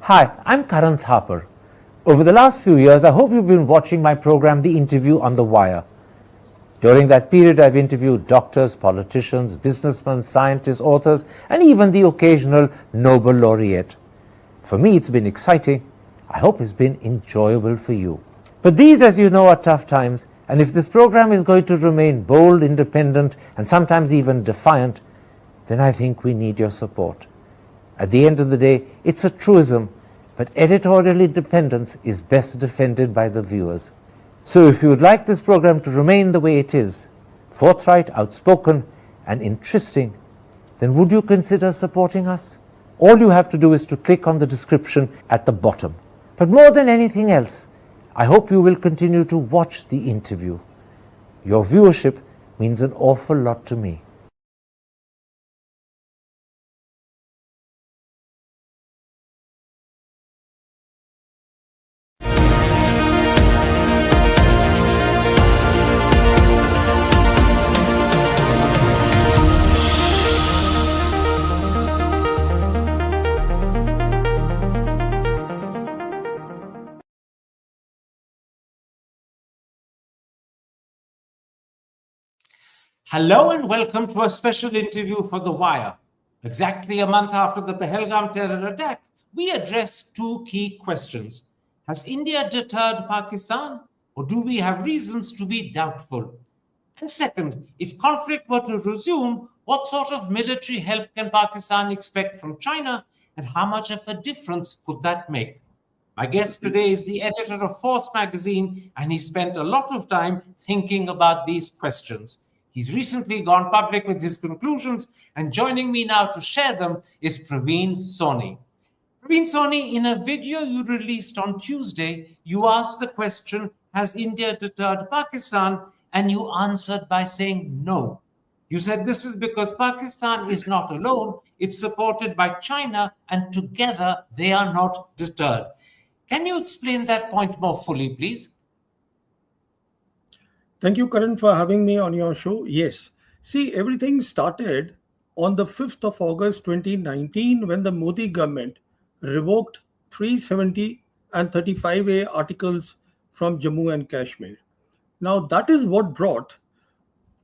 Hi, I'm Karan Thapar. Over the last few years, I hope you've been watching my program, The Interview on the Wire. During that period, I've interviewed doctors, politicians, businessmen, scientists, authors, and even the occasional Nobel laureate. For me, it's been exciting. I hope it's been enjoyable for you. But these, as you know, are tough times, and if this program is going to remain bold, independent, and sometimes even defiant, then I think we need your support. At the end of the day, it's a truism, but editorial independence is best defended by the viewers. So if you would like this program to remain the way it is, forthright, outspoken, and interesting, then would you consider supporting us? All you have to do is to click on the description at the bottom. But more than anything else, I hope you will continue to watch the interview. Your viewership means an awful lot to me. Hello and welcome to a special interview for The Wire. Exactly a month after the Pahalgam terror attack, we addressed two key questions. Has India deterred Pakistan, or do we have reasons to be doubtful? And second, if conflict were to resume, what sort of military help can Pakistan expect from China, and how much of a difference could that make? My guest today is the editor of Force magazine, and he spent a lot of time thinking about these questions. He's recently gone public with his conclusions, and joining me now to share them is Pravin Sawhney. Pravin Sawhney, in a video you released on Tuesday, you asked the question, has India deterred Pakistan? And you answered by saying no. You said this is because Pakistan is not alone, it's supported by China, and together they are not deterred. Can you explain that point more fully, please? Thank you, Karan, for having me on your show. Yes. See, everything started on the 5th of August 2019 when the Modi government revoked 370 and 35A articles from Jammu and Kashmir. Now, that is what brought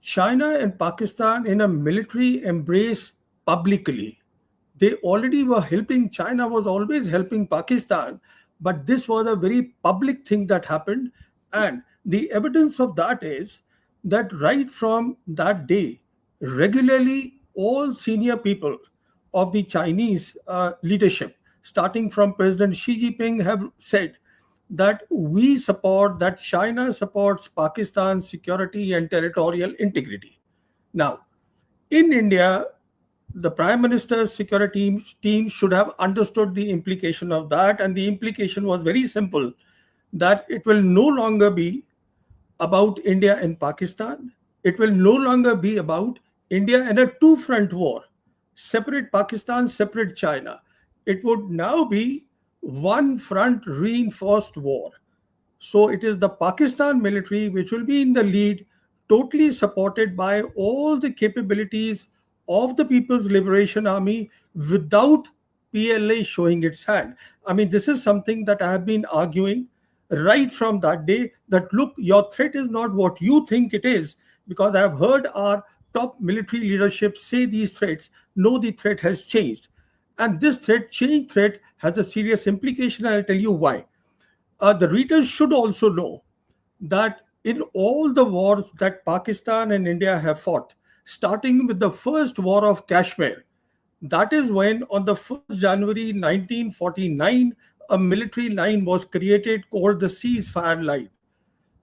China and Pakistan in a military embrace publicly. They already were helping, China was always helping Pakistan, but this was a very public thing that happened. And the evidence of that is that right from that day, regularly all senior people of the Chinese leadership, starting from President Xi Jinping, have said that we support, that China supports Pakistan's security and territorial integrity. Now, in India, the Prime Minister's security team should have understood the implication of that, and the implication was very simple, that it will no longer be about India and Pakistan. It will no longer be about India and a two-front war, separate Pakistan, separate China. It would now be one front reinforced war. So it is the Pakistan military which will be in the lead, totally supported by all the capabilities of the People's Liberation Army without PLA showing its hand. I mean, this is something that I have been arguing right from that day, that look, your threat is not what you think it is, because I have heard our top military leadership say these threats. No, the threat has changed. And this changed threat has a serious implication. I'll tell you why. The readers should also know that in all the wars that Pakistan and India have fought, starting with the first war of Kashmir, that is when on the 1st January 1949, a military line was created called the ceasefire line.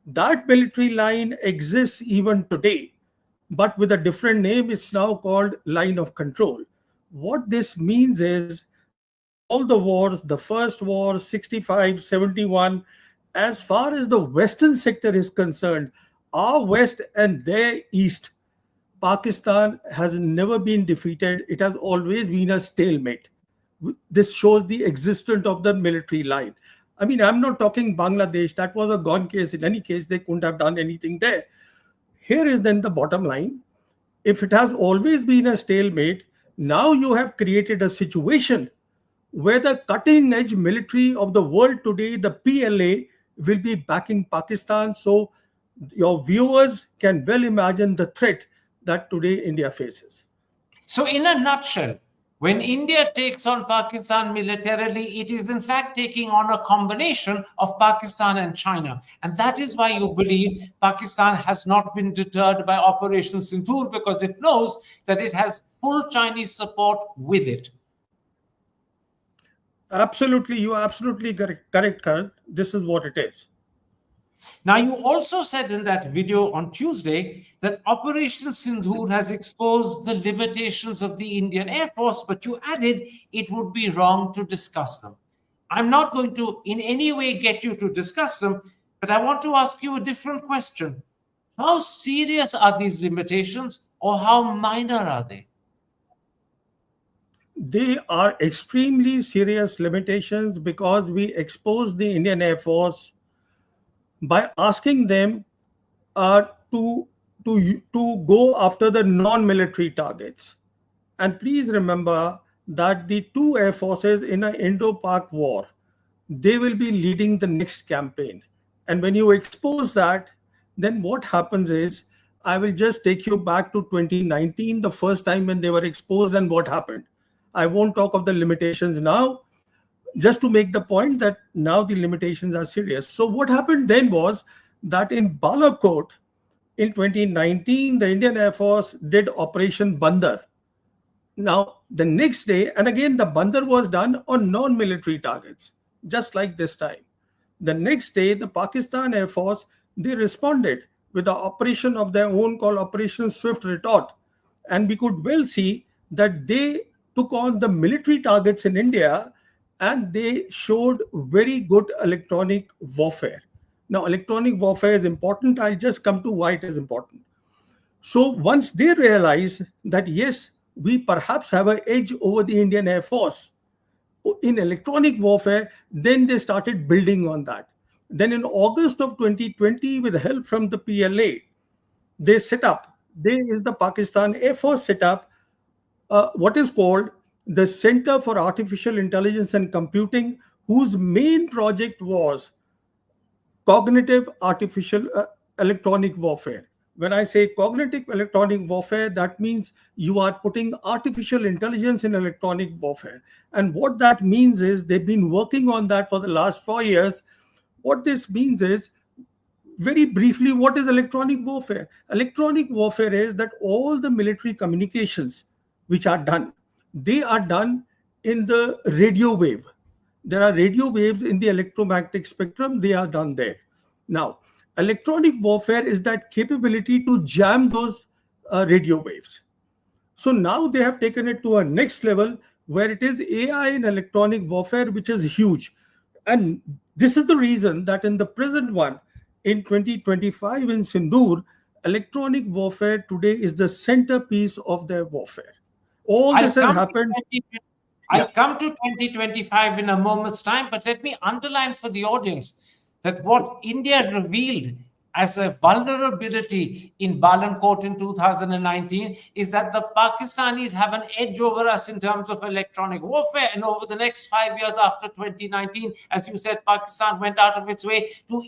That military line exists even today, but with a different name. It's now called line of control. What this means is all the wars, the first war, 65, 71, as far as the western sector is concerned, our west and their east, Pakistan has never been defeated. It has always been a stalemate. This shows the existence of the military line. I mean, I'm not talking Bangladesh. That was a gone case. In any case, they couldn't have done anything there. Here is then the bottom line. If it has always been a stalemate, now you have created a situation where the cutting edge military of the world today, the PLA, will be backing Pakistan. So your viewers can well imagine the threat that today India faces. So, in a nutshell, when India takes on Pakistan militarily, it is in fact taking on a combination of Pakistan and China. And that is why you believe Pakistan has not been deterred by Operation Sindoor, because it knows that it has full Chinese support with it. Absolutely, you are absolutely correct, Karan. This is what it is. Now, you also said in that video on Tuesday that Operation Sindoor has exposed the limitations of the Indian Air Force, but you added it would be wrong to discuss them. I'm not going to in any way get you to discuss them, but I want to ask you a different question. How serious are these limitations, or how minor are they? They are extremely serious limitations because we expose the Indian Air Force by asking them uh, to, to go after the non-military targets. And please remember that the two air forces in an Indo-Pak war, they will be leading the next campaign. And when you expose that, then what happens is, I will just take you back to 2019, the first time when they were exposed and what happened. I won't talk of the limitations now, just to make the point that now the limitations are serious. So what happened then was that in Balakot in 2019, the Indian Air Force did Operation Bandar. Now, the next day, and again, the Bandar was done on non-military targets, just like this time. The next day, the Pakistan Air Force, they responded with the operation of their own called Operation Swift Retort. And we could well see that they took on the military targets in India and they showed very good electronic warfare. Now, electronic warfare is important. I'll just come to why it is important. So once they realized that, yes, we perhaps have an edge over the Indian Air Force in electronic warfare, then they started building on that. Then in August of 2020, with help from the PLA, they set up, the Pakistan Air Force set up what is called the Center for Artificial Intelligence and Computing, whose main project was cognitive artificial electronic warfare. When I say cognitive electronic warfare, that means you are putting artificial intelligence in electronic warfare. And what that means is they've been working on that for the last 4 years. What this means is, very briefly, what is electronic warfare? Electronic warfare is that all the military communications which are done, they are done in the radio wave. There are radio waves in the electromagnetic spectrum, they are done there. Now, electronic warfare is that capability to jam those radio waves. So now they have taken it to a next level where it is AI and electronic warfare, which is huge. And this is the reason that in the present one, in 2025 in Sindoor, electronic warfare today is the centerpiece of their warfare. All this has happened. I'll come to 2025 in a moment's time, but let me underline for the audience that what India revealed as a vulnerability in Balakot in 2019 is that the Pakistanis have an edge over us in terms of electronic warfare. And over the next 5 years after 2019, as you said, Pakistan went out of its way to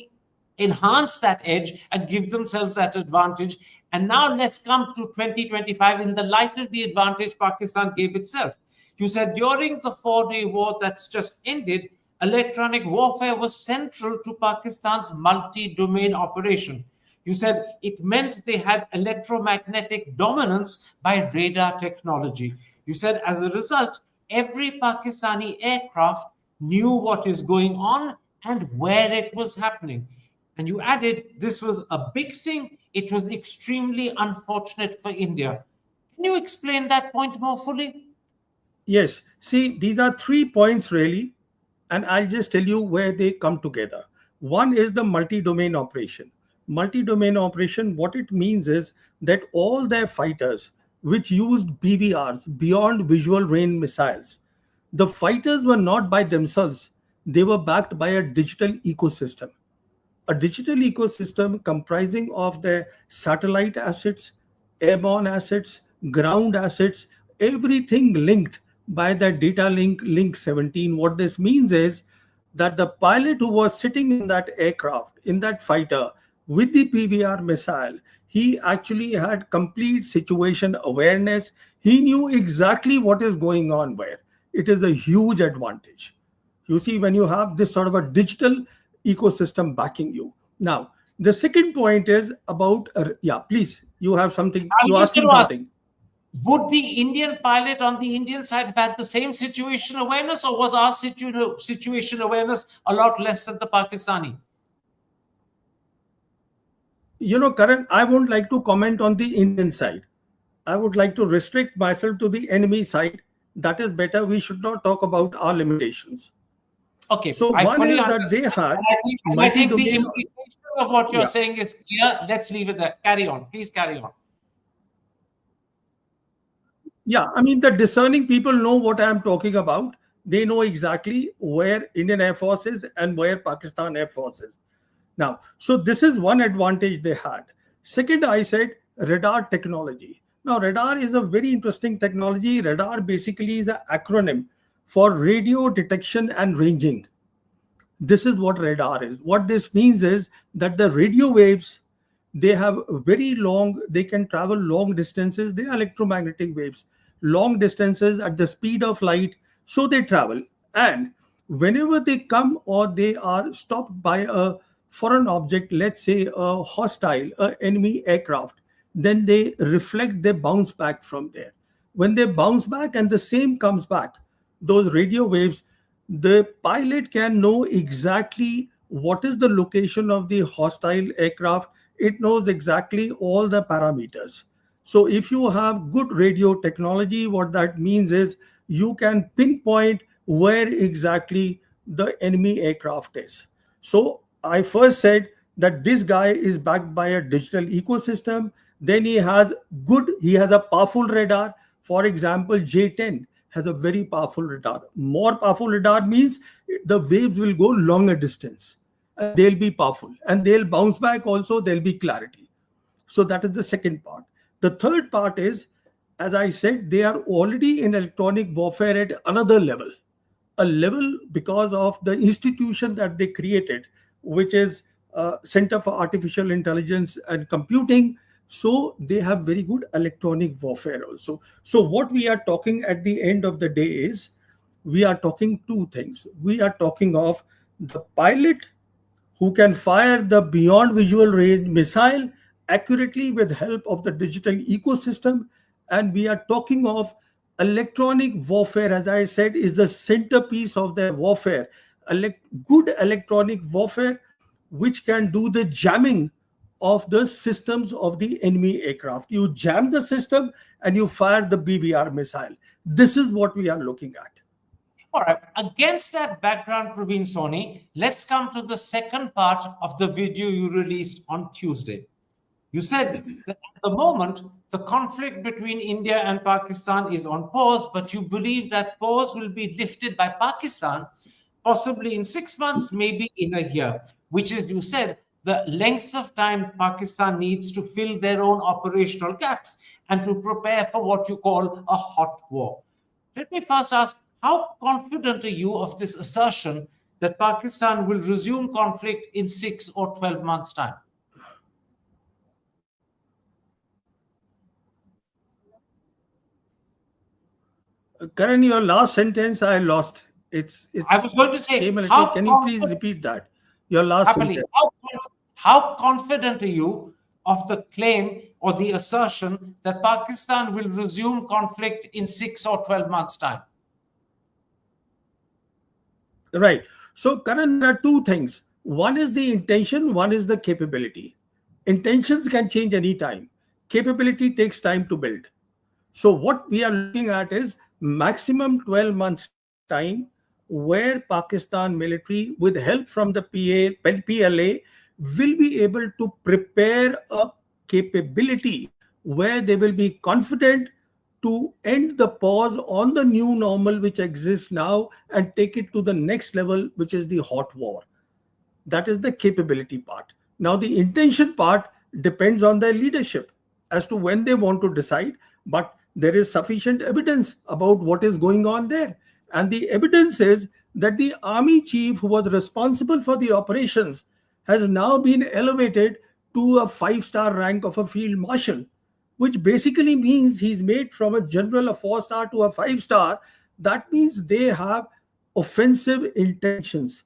enhance that edge and give themselves that advantage. And now let's come to 2025 in the light of the advantage Pakistan gave itself. You said during the 4-day war that's just ended, electronic warfare was central to Pakistan's multi-domain operation. You said it meant they had electromagnetic dominance by radar technology. You said as a result, every Pakistani aircraft knew what is going on and where it was happening. And you added this was a big thing. It was extremely unfortunate for India. Can you explain that point more fully? Yes. See, these are 3 points really, and I'll just tell you where they come together. One is the multi-domain operation. Multi-domain operation, what it means is that all their fighters, which used BVRs, beyond visual range missiles, the fighters were not by themselves. They were backed by a digital ecosystem. A digital ecosystem comprising of their satellite assets, airborne assets, ground assets, everything linked by the data link 17. What this means is that the pilot who was sitting in that aircraft, in that fighter with the PVR missile, he actually had complete situation awareness. He knew exactly what is going on where. It is a huge advantage. You see, when you have this sort of a digital ecosystem backing you. Now, the second point is about, yeah, please, you have something, I you was just going asking to ask, something. would the Indian pilot on the Indian side have had the same situation awareness, or was our situation awareness a lot less than the Pakistani? Karan, I won't like to comment on the Indian side. I would like to restrict myself to the enemy side. That is better. We should not talk about our limitations. Okay, So I one fully is that understand. they had And I think the multi-domain. implication of what you're Yeah, saying is clear. Let's leave it there. Carry on. Please carry on. yeah. I mean, the discerning people know what I am talking about. They know exactly where Indian Air Force is and where Pakistan Air Force is. Now, so this is one advantage they had. Second, I said radar technology. Now, radar is a very interesting technology. Radar basically is an acronym for radio detection and ranging. This is what radar is. What this means is that the radio waves, they have very long, they can travel long distances. They are electromagnetic waves, long distances at the speed of light. So they travel. And whenever they come or they are stopped by a foreign object, let's say a hostile, a enemy aircraft, then they reflect, they bounce back from there. When they bounce back and the same comes back, those radio waves, the pilot can know exactly what is the location of the hostile aircraft. It knows exactly all the parameters. So if you have good radio technology, what that means is you can pinpoint where exactly the enemy aircraft is. So I first said that this guy is backed by a digital ecosystem. Then he has a powerful radar. For example, J10 has a very powerful radar. More powerful radar means the waves will go longer distance and they'll be powerful and they'll bounce back also, there'll be clarity. So that is the second part. The third part is, as I said, they are already in electronic warfare at another level, a level because of the institution that they created, which is Center for Artificial Intelligence and Computing. So they have very good electronic warfare also. So what we are talking at the end of the day is, we are talking two things. We are talking of the pilot who can fire the beyond visual range missile accurately with help of the digital ecosystem. And we are talking of electronic warfare, as I said, is the centerpiece of their warfare. Good electronic warfare, which can do the jamming of the systems of the enemy aircraft. You jam the system and you fire the BVR missile. This is what we are looking at. All right. Against that background, Pravin Sawhney, let's come to the second part of the video you released on Tuesday. You said that at the moment, the conflict between India and Pakistan is on pause, but you believe that pause will be lifted by Pakistan, possibly in 6 months, maybe in a year, which is, you said, the length of time Pakistan needs to fill their own operational gaps and to prepare for what you call a hot war. Let me first ask, how confident are you of this assertion that Pakistan will resume conflict in 6 or 12 months' time? Karan, your last sentence I lost. I was going to came say, a little. how Can you please confident, repeat that? Your last happily, sentence. how confident are you of the claim or the assertion that Pakistan will resume conflict in 6 or 12 months' time? Right. So, Karan, there are two things. One is the intention, one is the capability. Intentions can change anytime. Capability takes time to build. So, what we are looking at is maximum 12 months time where Pakistan military, with help from the PLA, will be able to prepare a capability where they will be confident to end the pause on the new normal which exists now and take it to the next level, which is the hot war. That is the capability part. Now, the intention part depends on their leadership as to when they want to decide, but there is sufficient evidence about what is going on there. And the evidence is that the army chief who was responsible for the operations has now been elevated to a five-star rank of a field marshal, which basically means he's made from a general, a four-star to a five-star. That means they have offensive intentions.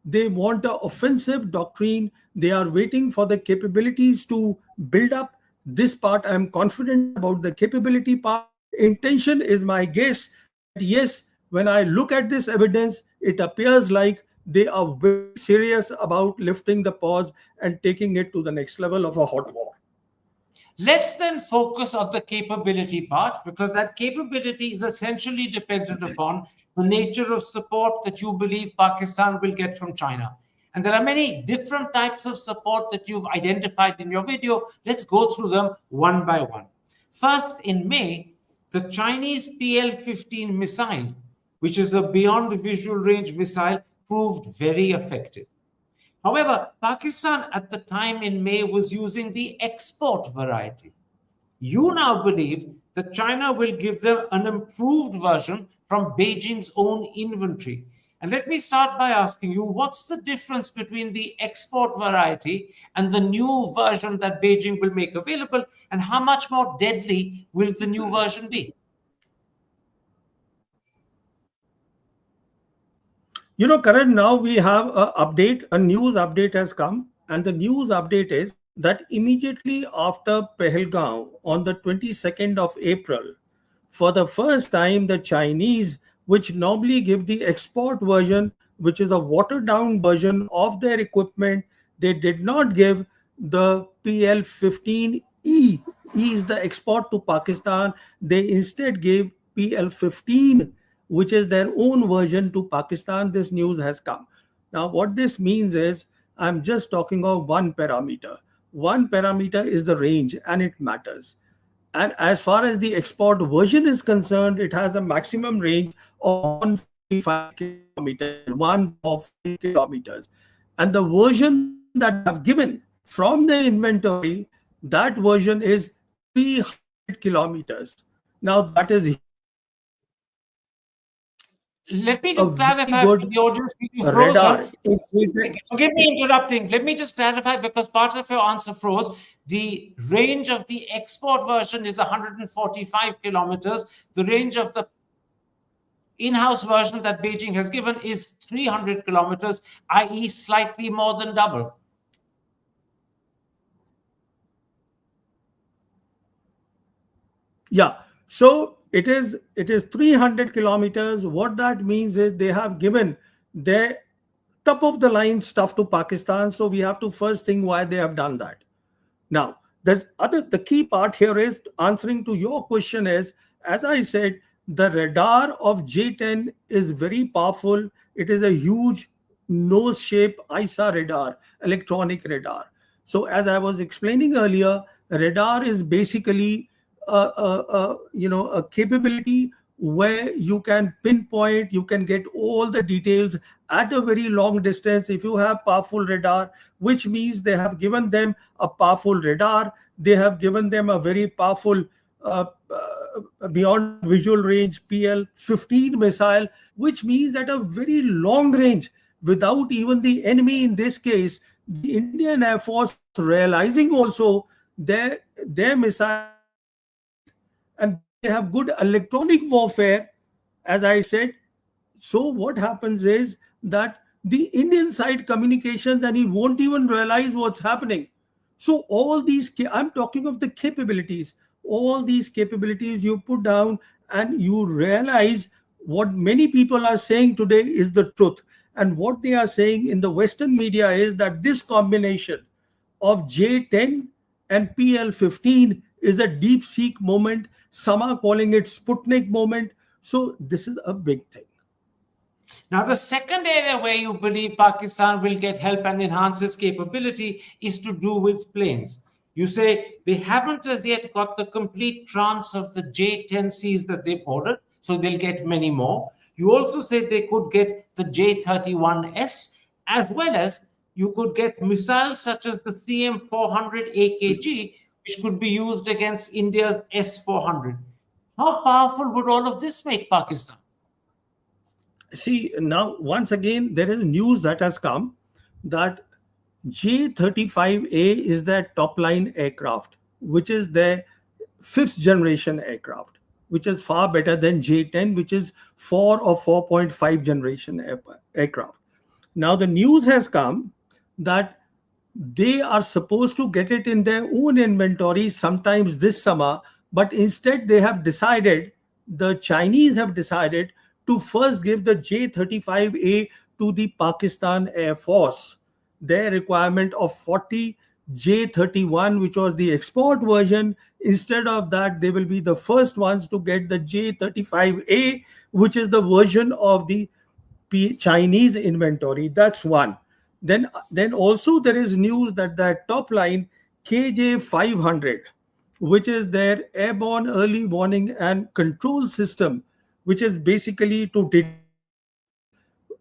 They want an offensive doctrine. They are waiting for the capabilities to build up. This part, I'm confident about the capability part. Intention is my guess that yes, when I look at this evidence, it appears like they are very serious about lifting the pause and taking it to the next level of a hot war. Let's then focus on the capability part, because that capability is essentially dependent upon the nature of support that you believe Pakistan will get from China. And there are many different types of support that you've identified in your video. Let's go through them one by one. First, in May, the Chinese PL-15 missile, which is a beyond visual range missile, proved very effective. However, Pakistan at the time in May was using the export variety. You now believe that China will give them an improved version from Beijing's own inventory. And let me start by asking you, what's the difference between the export variety and the new version that Beijing will make available, and how much more deadly will the new version be? Karan, now we have a update, a news update has come, and the news update is that immediately after Pahalgam on the 22nd of April, for the first time, the Chinese, which normally give the export version, which is a watered down version of their equipment, they did not give the PL-15E. E is the export to Pakistan. They instead gave PL-15, which is their own version, to Pakistan. This news has come. Now, what this means is, I'm just talking of one parameter. One parameter is the range, and it matters. And as far as the export version is concerned, it has a maximum range of 145 kilometers, 145 kilometers. And the version that they have given from the inventory, that version is 300 kilometers. Now, that is Let me a just very clarify for good the audience. You radar. frozen. Forgive me interrupting. Let me just clarify, because part of your answer froze. The range of the export version is 145 kilometers. The range of the in-house version that Beijing has given is 300 kilometers, i.e. slightly more than double. Yeah. So it is 300 kilometers. What that means is they have given their top of the line stuff to Pakistan. So we have to first think why they have done that. Now, the key part here is answering to your question is, as I said, the radar of J10 is very powerful. It is a huge nose shape ISA radar, electronic radar. So as I was explaining earlier, radar is basically a capability where you can pinpoint, you can get all the details at a very long distance. If you have powerful radar, which means they have given them a powerful radar, they have given them a very powerful beyond visual range PL-15 missile, which means at a very long range, without even the enemy, in this case the Indian Air Force, realizing also their missile, and they have good electronic warfare, as I said. So what happens is that the Indian side communications, and he won't even realize what's happening. So all these, I'm talking of the capabilities, all these capabilities you put down and you realize what many people are saying today is the truth. And what they are saying in the Western media is that this combination of J10 and PL-15 is a deep seek moment. Some are calling it Sputnik moment. So this is a big thing. Now, the second area where you believe Pakistan will get help and enhance its capability is to do with planes. You say they haven't as yet got the complete tranche of the J-10Cs that they've ordered, so they'll get many more. You also said they could get the J-31S, as well as you could get missiles such as the CM-400 AKG, which could be used against India's S-400. How powerful would all of this make Pakistan? See, now once again, there is news that has come that J-35A is their top line aircraft, which is their fifth generation aircraft, which is far better than J-10, which is 4 or 4.5 generation aircraft. Now, the news has come that they are supposed to get it in their own inventory sometimes this summer, but instead the Chinese have decided to first give the J-35A to the Pakistan Air Force. Their requirement of 40 J-31, which was the export version, instead of that, they will be the first ones to get the J-35A, which is the version of the Chinese inventory. That's one. Then also there is news that that top line KJ 500, which is their airborne early warning and control system, which is basically to detect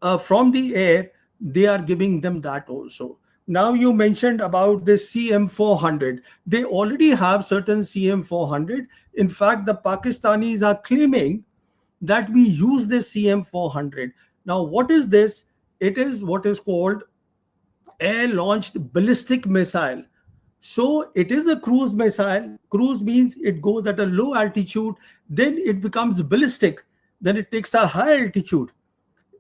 missiles from the air, they are giving them that also. Now you mentioned about the CM400. They already have certain CM400. In fact, the Pakistanis are claiming that we use the CM400. Now, what is this? It is what is called air launched ballistic missile. So it is a cruise missile. Cruise means it goes at a low altitude, then it becomes ballistic, then it takes a high altitude,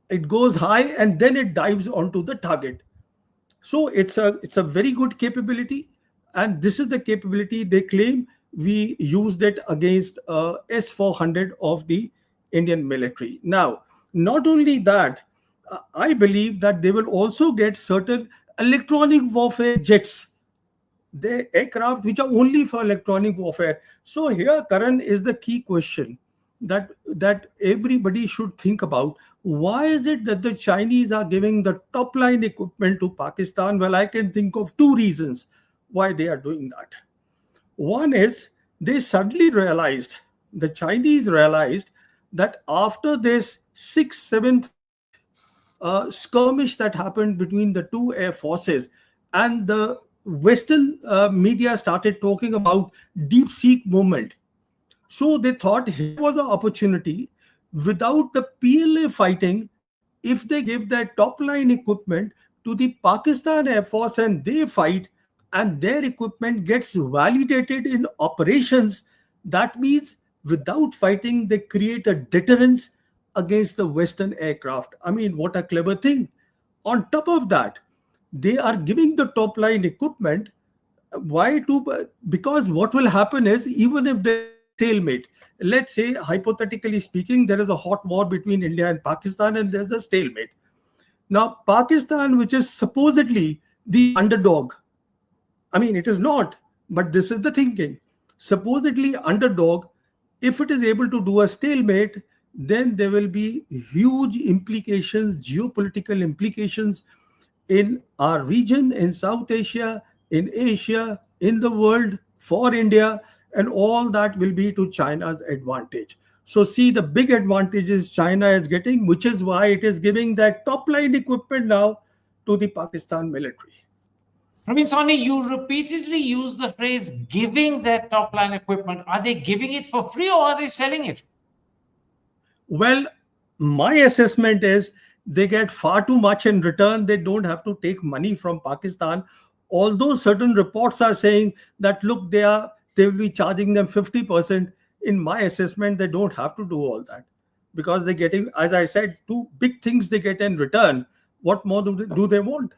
it goes high, and then it dives onto the target. So it's a very good capability, and this is the capability they claim we used it against S-400 of the Indian military. Now, not only that, I believe that they will also get certain electronic warfare jets, the aircraft which are only for electronic warfare. So here, Karan, is the key question that everybody should think about. Why is it that the Chinese are giving the top line equipment to Pakistan? Well, I can think of two reasons why they are doing that. One is they suddenly realized, the Chinese realized, that after this 6th, 7th skirmish that happened between the two air forces, and the Western media started talking about deep sea movement. So they thought here was an opportunity without the PLA fighting. If they give their top line equipment to the Pakistan Air Force and they fight, and their equipment gets validated in operations, that means without fighting, they create a deterrence against the Western aircraft. I mean, what a clever thing. On top of that, they are giving the top line equipment. Why to? Because what will happen is, even if there is a stalemate, let's say hypothetically speaking, there is a hot war between India and Pakistan, and there's a stalemate. Now, Pakistan, which is supposedly the underdog, I mean, it is not, but this is the thinking. Supposedly underdog, if it is able to do a stalemate, then there will be huge implications, geopolitical implications in our region, in South Asia, in Asia, in the world, for India, and all that will be to China's advantage. So see, the big advantages China is getting, which is why it is giving that top line equipment now to the Pakistan military. Pravin Sawhney, you repeatedly use the phrase giving their top line equipment. Are they giving it for free or are they selling it? Well, my assessment is they get far too much in return. They don't have to take money from Pakistan. Although certain reports are saying that, look, they will be charging them 50%. In my assessment, they don't have to do all that, because they're getting, as I said, two big things they get in return. What more do they want?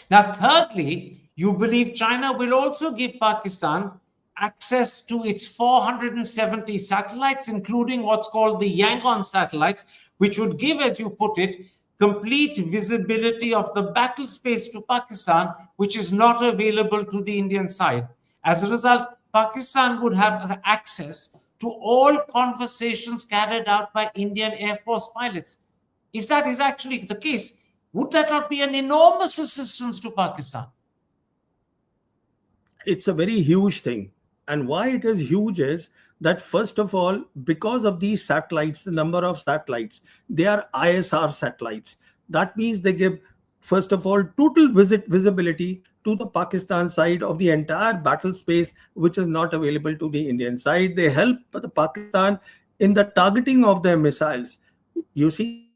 Now, thirdly, you believe China will also give Pakistan access to its 470 satellites, including what's called the Yangon satellites, which would give, as you put it, complete visibility of the battle space to Pakistan, which is not available to the Indian side. As a result, Pakistan would have access to all conversations carried out by Indian Air Force pilots. If that is actually the case, would that not be an enormous assistance to Pakistan? It's a very huge thing. And why it is huge is that, first of all, because of these satellites, the number of satellites, they are ISR satellites. That means they give first of all, total visibility to the Pakistan side of the entire battle space, which is not available to the Indian side. They help the Pakistan in the targeting of their missiles. You see,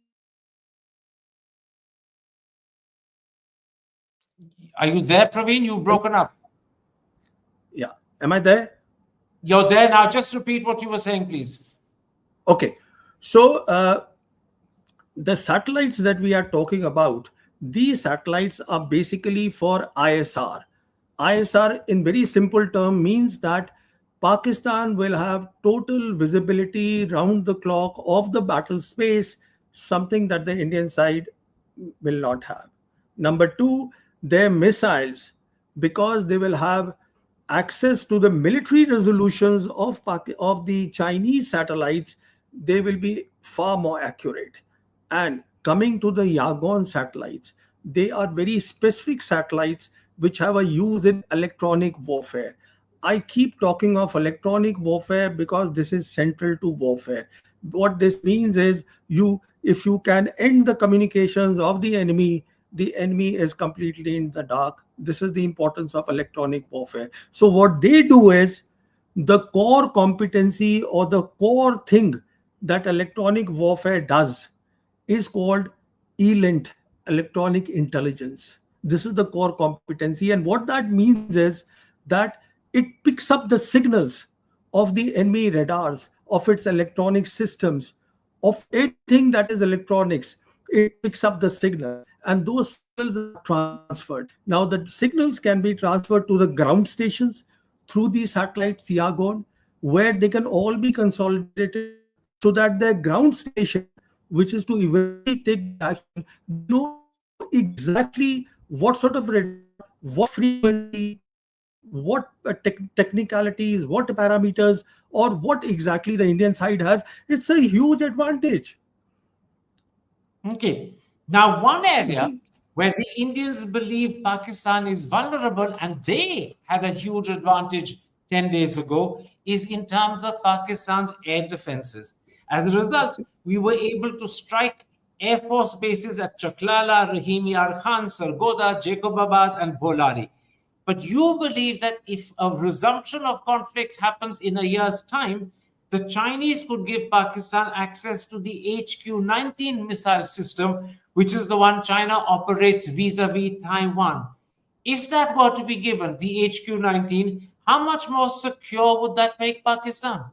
Are you there, Praveen? You've broken up. yeah, am I there? You're there now. Just repeat what you were saying, please. Okay, so the satellites that we are talking about, these satellites are basically for ISR. ISR, in very simple term, means that Pakistan will have total visibility round the clock of the battle space, something that the Indian side will not have. Number two, their missiles, because they will have access to the military resolutions of of the Chinese satellites, they will be far more accurate. And coming to the Yagon satellites, they are very specific satellites which have a use in electronic warfare. I keep talking of electronic warfare because this is central to warfare. What this means is, if you can end the communications of the enemy is completely in the dark. This is the importance of electronic warfare. So what they do is, the core competency or the core thing that electronic warfare does is called ELINT, electronic intelligence. This is the core competency. And what that means is that it picks up the signals of the enemy radars, of its electronic systems, of anything that is electronics. It picks up the signals, and those signals are transferred. Now, the signals can be transferred to the ground stations through the satellites Yagon, where they can all be consolidated so that their ground station, which is to eventually take the action, know exactly what sort of radar, what frequency, what technicalities, what parameters, or what exactly the Indian side has. It's a huge advantage. Okay. Now, one You area see, where the Indians believe Pakistan is vulnerable and they had a huge advantage 10 days ago is in terms of Pakistan's air defenses. As a result, we were able to strike Air Force bases at Chaklala, Rahimi Yar Khan, Sargoda, Jacobabad, and Bolari. But you believe that if a resumption of conflict happens in a year's time, the Chinese could give Pakistan access to the HQ-19 missile system, which is the one China operates vis-a-vis Taiwan. If that were to be given, the HQ-19, how much more secure would that make Pakistan?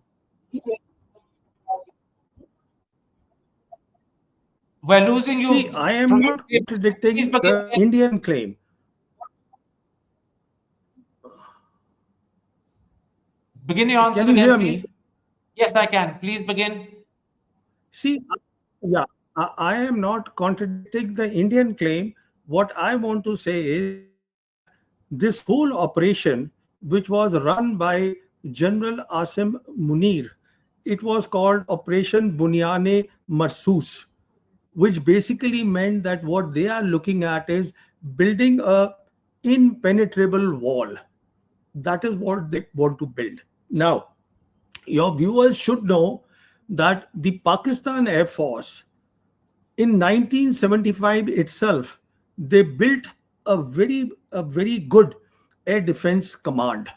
We're losing see, you. I am not Please contradicting begin. the Indian claim. Begin your answer Can you again, hear please. me? Yes, I can. Please begin. See, yeah, I am not contradicting the Indian claim. What I want to say is that this whole operation, which was run by General Asim Munir, it was called Operation Bunyane Marsus, which basically meant that what they are looking at is building a impenetrable wall. That is what they want to build. Now, your viewers should know that the Pakistan Air Force in 1975 itself, they built a very good air defense command.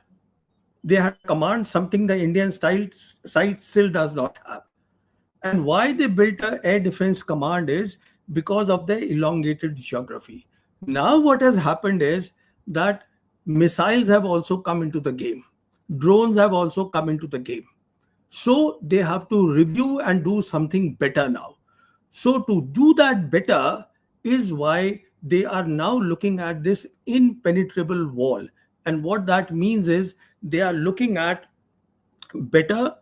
They had a command, something the Indian side still does not have. And why they built an air defense command is because of the elongated geography. Now, what has happened is that missiles have also come into the game, drones have also come into the game. So, they have to review and do something better now. So, to do that better is why they are now looking at this impenetrable wall. And what that means is they are looking at better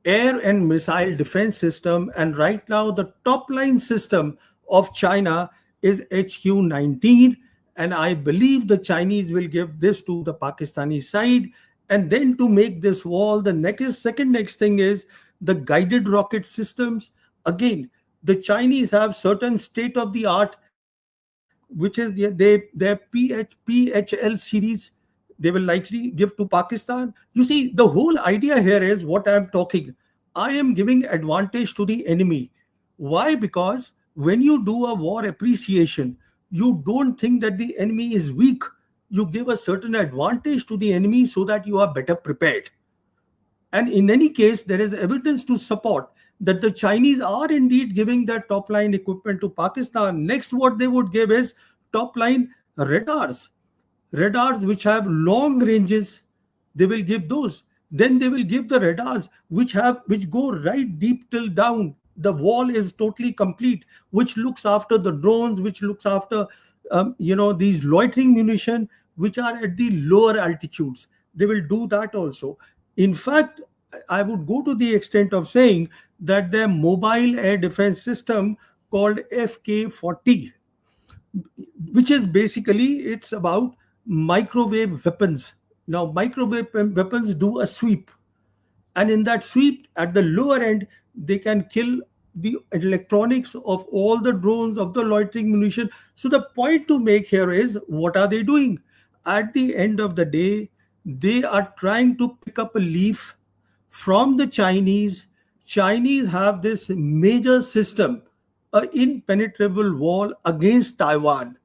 air and missile defense system. And right now, the top line system of China is HQ-19. And I believe the Chinese will give this to the Pakistani side. And then to make this wall, the next thing is the guided rocket systems. Again, the Chinese have certain state of the art, which is their PHL series, they will likely give to Pakistan. You see, the whole idea here is what I am talking. I am giving advantage to the enemy. Why? Because when you do a war appreciation, You don't think that the enemy is weak. You give a certain advantage to the enemy so that you are better prepared. And in any case, there is evidence to support that the Chinese are indeed giving that top line equipment to Pakistan. Next, what they would give is top line radars, radars which have long ranges. They will give those. Then they will give the radars which go right deep till down. The wall is totally complete, which looks after the drones, which looks after these loitering munition which are at the lower altitudes. They will do that also. In fact, I would go to the extent of saying that their mobile air defense system called FK-40, which is basically it's about microwave weapons. Now, microwave weapons do a sweep, and in that sweep at the lower end they can kill the electronics of all the drones of the loitering munition. So the point to make here is, what are they doing? At the end of the day, they are trying to pick up a leaf from the Chinese have this major system, an impenetrable wall against Taiwan.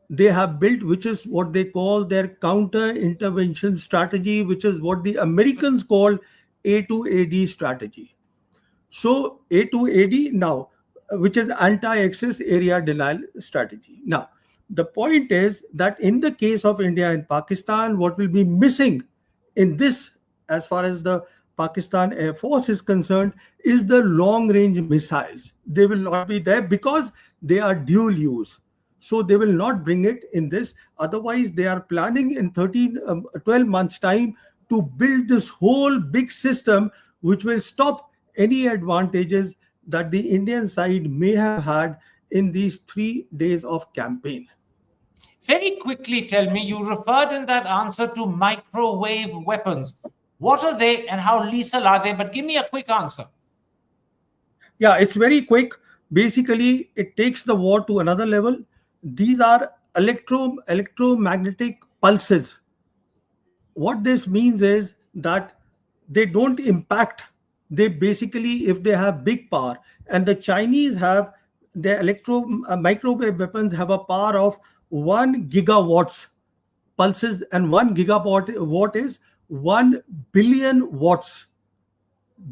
They have built, which is what they call their counter intervention strategy, which is what the Americans call A2AD strategy. So A2AD now, which is anti-access area denial strategy. Now, the point is that in the case of India and Pakistan, what will be missing in this, as far as the Pakistan Air Force is concerned, is the long range missiles. They will not be there because they are dual use. So they will not bring it in this. Otherwise, they are planning in 12 months' time to build this whole big system which will stop any advantages that the Indian side may have had in these 3 days of campaign. Very quickly tell me, you referred in that answer to microwave weapons. What are they and how lethal are they? But give me a quick answer. Yeah, it's very quick. Basically, it takes the war to another level. These are electromagnetic pulses. What this means is that they don't impact. They basically, if they have big power, and the Chinese have their microwave weapons have a power of 1 gigawatts pulses, and 1 gigawatt is 1 billion watts.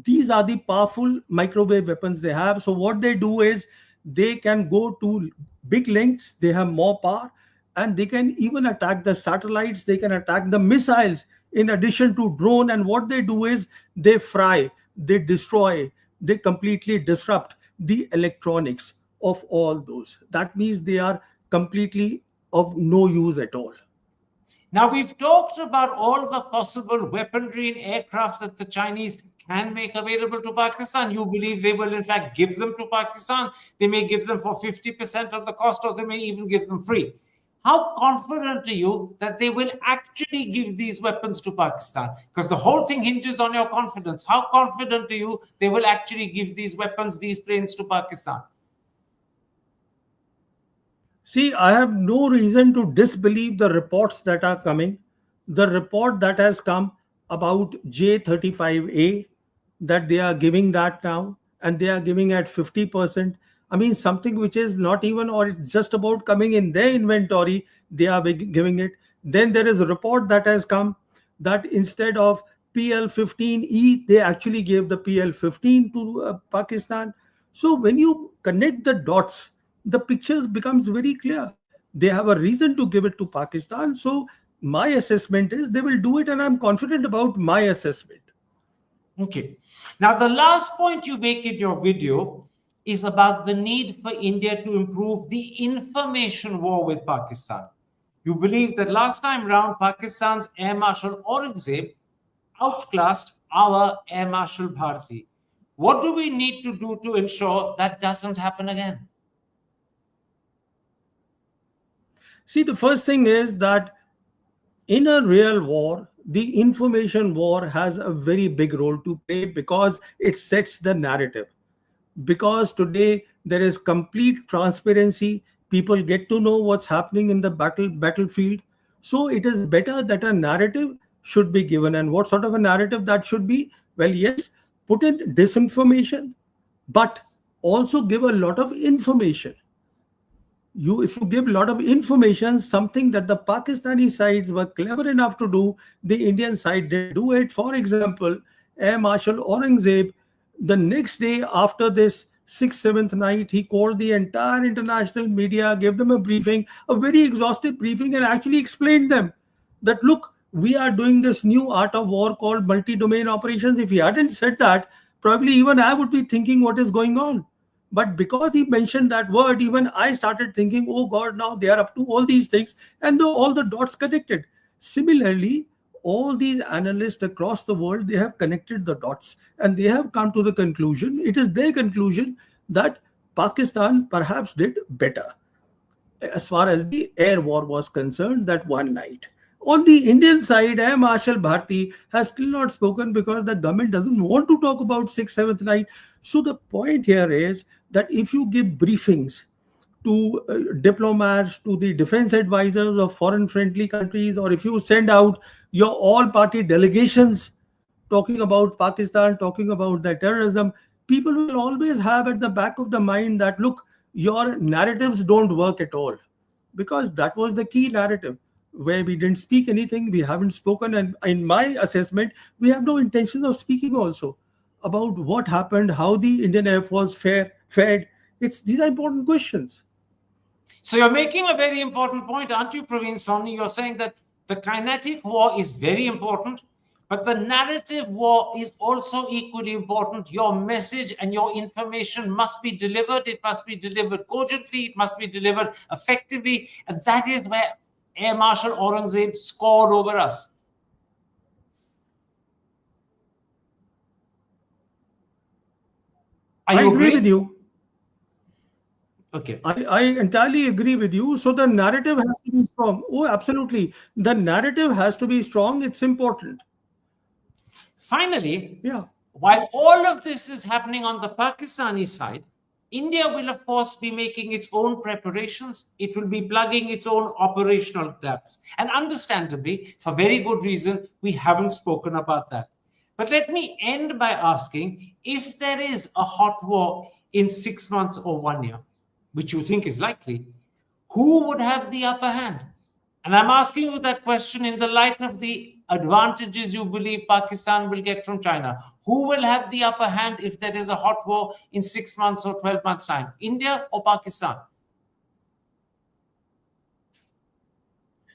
These are the powerful microwave weapons they have. So what they do is they can go to big lengths, they have more power, and they can even attack the satellites, they can attack the missiles in addition to drone. And what they do is they fry, they destroy, they completely disrupt the electronics of all those. That means they are completely of no use at all. Now, we've talked about all the possible weaponry and aircrafts that the Chinese can make available to Pakistan. You believe they will, in fact, give them to Pakistan? They may give them for 50% of the cost, or they may even give them free. How confident are you that they will actually give these weapons to Pakistan? Because the whole thing hinges on your confidence. How confident are you they will actually give these weapons, these planes to Pakistan? See, I have no reason to disbelieve the reports that are coming. The report that has come about J-35A, that they are giving that now, and they are giving at 50%. I mean, something which is not even, or it's just about coming in their inventory, they are giving it. Then there is a report that has come that instead of PL-15E, they actually gave the PL-15 to Pakistan. So when you connect the dots, the picture becomes very clear. They have a reason to give it to Pakistan. So my assessment is they will do it, and I'm confident about my assessment. Okay. Now, the last point you make in your video is about the need for India to improve the information war with Pakistan. You believe that last time round, Pakistan's Air Marshal Aurangzeb outclassed our Air Marshal Bharati. What do we need to do to ensure that doesn't happen again? See, the first thing is that in a real war, the information war has a very big role to play because it sets the narrative. Because today there is complete transparency, people get to know what's happening in the battlefield. So it is better that a narrative should be given. And what sort of a narrative that should be? Well, yes, put in disinformation, but also give a lot of information. if you give a lot of information, something that the Pakistani sides were clever enough to do, the Indian side didn't do it. For example, Air Marshal Aurangzeb, the next day after this 6th, 7th night, he called the entire international media, gave them a briefing, a very exhaustive briefing, and actually explained them that, look, we are doing this new art of war called multi-domain operations. If he hadn't said that, probably even I would be thinking what is going on. But because he mentioned that word, even I started thinking, oh God, now they are up to all these things, and all the dots connected. Similarly, all these analysts across the world, they have connected the dots and they have come to the conclusion, it is their conclusion, that Pakistan perhaps did better as far as the air war was concerned that one night. On the Indian side, Air Marshal Bharti has still not spoken because the government doesn't want to talk about 6th, 7th night. So the point here is that if you give briefings to diplomats, to the defense advisors of foreign friendly countries, or if you send out your all party delegations talking about Pakistan, talking about the terrorism, people will always have at the back of the mind that, look, your narratives don't work at all. Because that was the key narrative where we didn't speak anything, we haven't spoken, and in my assessment, we have no intention of speaking also about what happened, how the Indian Air Force fared. These are important questions. So you're making a very important point, aren't you, Pravin Sawhney? You're saying that the kinetic war is very important, but the narrative war is also equally important. Your message and your information must be delivered. It must be delivered cogently. It must be delivered effectively. And that is where Air Marshal Aurangzeb scored over us. I agree with you. Okay. I entirely agree with you. So the narrative has to be strong. Oh, absolutely. The narrative has to be strong. It's important. Finally, yeah, while all of this is happening on the Pakistani side, India will, of course, be making its own preparations. It will be plugging its own operational gaps. And understandably, for very good reason, we haven't spoken about that. But let me end by asking, if there is a hot war in 6 months or 1 year, which you think is likely, who would have the upper hand? And I'm asking you that question in the light of the advantages you believe Pakistan will get from China. Who will have the upper hand if there is a hot war in 6 months or 12 months' time? India or Pakistan?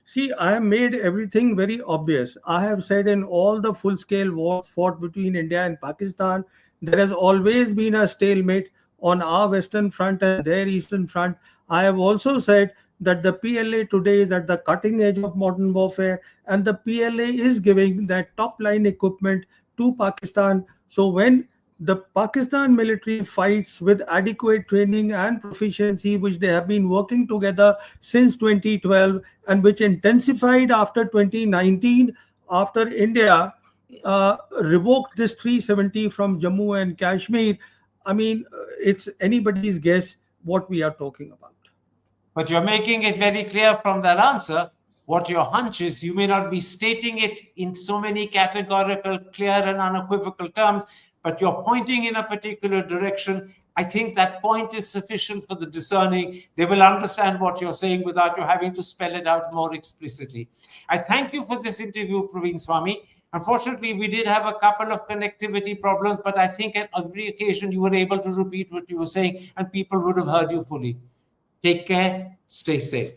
See, I have made everything very obvious. I have said in all the full-scale wars fought between India and Pakistan, there has always been a stalemate on our western front and their eastern front. I have also said that the PLA today is at the cutting edge of modern warfare, and the PLA is giving that top-line equipment to Pakistan. So when the Pakistan military fights with adequate training and proficiency, which they have been working together since 2012 and which intensified after 2019, after India revoked this 370 from Jammu and Kashmir. I mean, it's anybody's guess what we are talking about. But you're making it very clear from that answer what your hunch is. You may not be stating it in so many categorical, clear, and unequivocal terms, but you're pointing in a particular direction. I think that point is sufficient for the discerning. They will understand what you're saying without you having to spell it out more explicitly. I thank you for this interview, Pravin Sawhney. Unfortunately, we did have a couple of connectivity problems, but I think at every occasion you were able to repeat what you were saying and people would have heard you fully. Take care. Stay safe.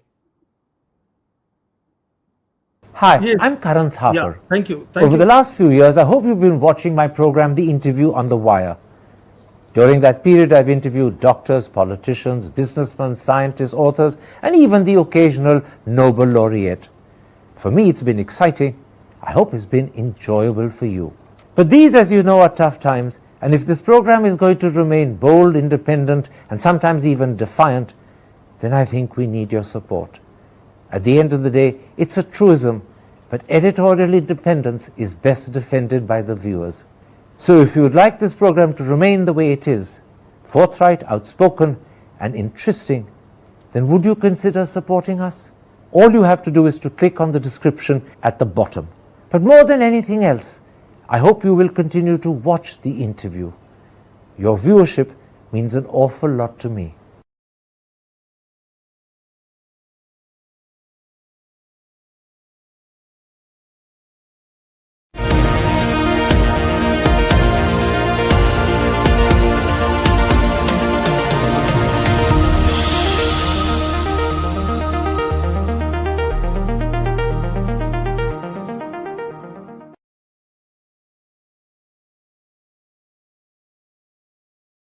Hi, yes. I'm Karan Thapar. Yeah, thank you. Over the last few years, I hope you've been watching my program, The Interview on the Wire. During that period, I've interviewed doctors, politicians, businessmen, scientists, authors, and even the occasional Nobel laureate. For me, it's been exciting. I hope it's been enjoyable for you. But these, as you know, are tough times, and if this program is going to remain bold, independent, and sometimes even defiant, then I think we need your support. At the end of the day, it's a truism, but editorial independence is best defended by the viewers. So if you would like this program to remain the way it is, forthright, outspoken, and interesting, then would you consider supporting us? All you have to do is to click on the description at the bottom. But more than anything else, I hope you will continue to watch The Interview. Your viewership means an awful lot to me.